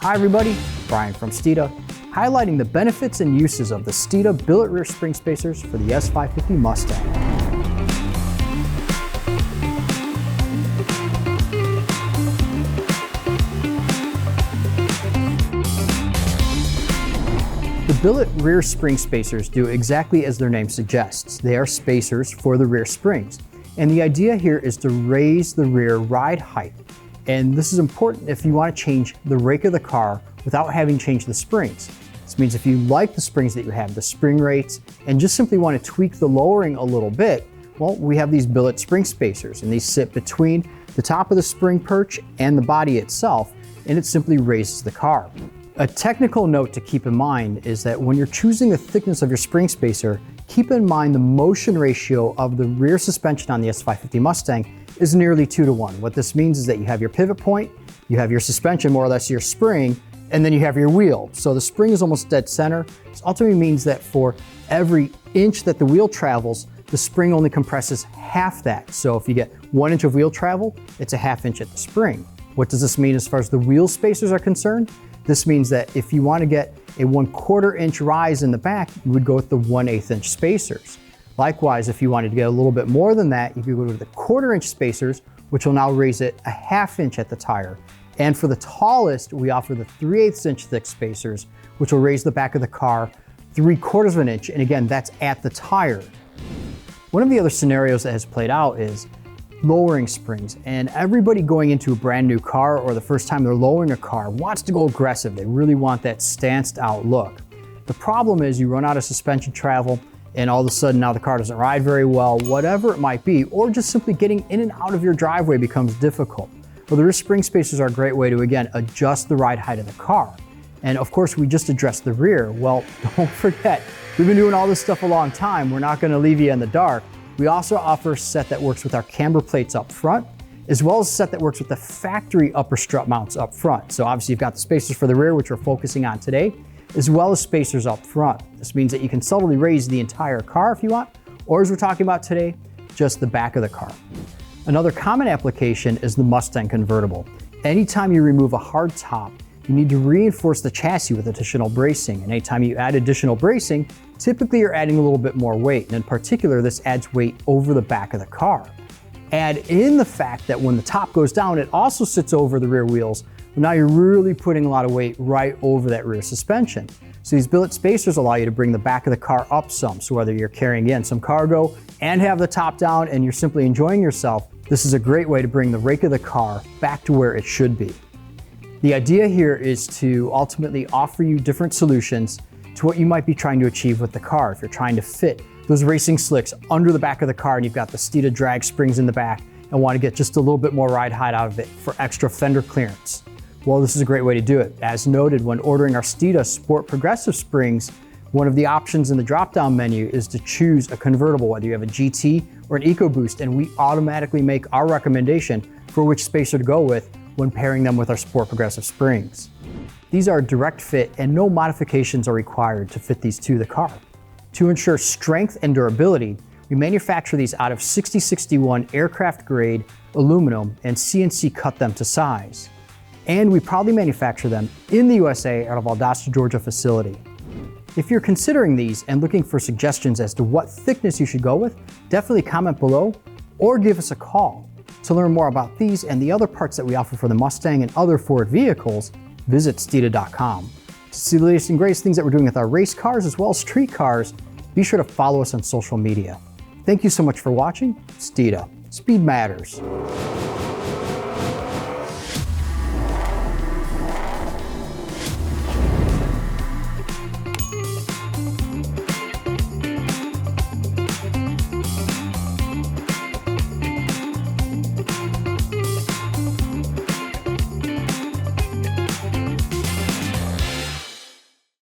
Hi everybody, Brian from Steeda, highlighting the benefits and uses of the Steeda billet rear spring spacers for the S550 Mustang. The billet rear spring spacers do exactly as their name suggests. They are spacers for the rear springs. And the idea here is to raise the rear ride height. And this is important if you want to change the rake of the car without having changed the springs. This means if you like the springs that you have, the spring rates, and just simply want to tweak the lowering a little bit, well, we have these billet spring spacers, and these sit between the top of the spring perch and the body itself, and it simply raises the car. A technical note to keep in mind is that when you're choosing the thickness of your spring spacer, keep in mind the motion ratio of the rear suspension on the S550 Mustang is nearly 2-to-1. What this means is that you have your pivot point, you have your suspension, more or less your spring, and then you have your wheel. So the spring is almost dead center. This ultimately means that for every inch that the wheel travels, the spring only compresses half that. So if you get 1 inch of wheel travel, it's a half inch at the spring. What does this mean as far as the wheel spacers are concerned? This means that if you want to get a 1/4 inch rise in the back, you would go with the 1/8 inch spacers. Likewise, if you wanted to get a little bit more than that, you could go with the 1/4 inch spacers, which will now raise it a half inch at the tire. And for the tallest, we offer the 3/8 inch thick spacers, which will raise the back of the car 3/4 of an inch. And again, that's at the tire. One of the other scenarios that has played out is lowering springs. And everybody going into a brand new car or the first time they're lowering a car wants to go aggressive. They really want that stanced out look. The problem is you run out of suspension travel, and all of a sudden now the car doesn't ride very well, whatever it might be, or just simply getting in and out of your driveway becomes difficult. Well, the rear spring spacers are a great way to, again, adjust the ride height of the car. And of course, we just addressed the rear. Well, don't forget, we've been doing all this stuff a long time. We're not gonna leave you in the dark. We also offer a set that works with our camber plates up front, as well as a set that works with the factory upper strut mounts up front. So obviously you've got the spacers for the rear, which we're focusing on today, as well as spacers up front. This means that you can subtly raise the entire car if you want, or as we're talking about today, just the back of the car. Another common application is the Mustang convertible. Anytime you remove a hard top, you need to reinforce the chassis with additional bracing. And anytime you add additional bracing, typically you're adding a little bit more weight. And in particular, this adds weight over the back of the car. Add in the fact that when the top goes down, it also sits over the rear wheels. Now you're really putting a lot of weight right over that rear suspension. So these billet spacers allow you to bring the back of the car up some. So whether you're carrying in some cargo and have the top down and you're simply enjoying yourself, this is a great way to bring the rake of the car back to where it should be. The idea here is to ultimately offer you different solutions to what you might be trying to achieve with the car. If you're trying to fit those racing slicks under the back of the car and you've got the Steeda drag springs in the back and want to get just a little bit more ride height out of it for extra fender clearance, well, this is a great way to do it. As noted, when ordering our Steeda Sport Progressive Springs, one of the options in the drop-down menu is to choose a convertible, whether you have a GT or an EcoBoost, and we automatically make our recommendation for which spacer to go with when pairing them with our Sport Progressive Springs. These are a direct fit and no modifications are required to fit these to the car. To ensure strength and durability, we manufacture these out of 6061 aircraft grade aluminum and CNC cut them to size. And we proudly manufacture them in the USA at our Valdosta, Georgia facility. If you're considering these and looking for suggestions as to what thickness you should go with, definitely comment below or give us a call. To learn more about these and the other parts that we offer for the Mustang and other Ford vehicles, visit Steeda.com. To see the latest and greatest things that we're doing with our race cars as well as street cars, be sure to follow us on social media. Thank you so much for watching. Steeda, speed matters.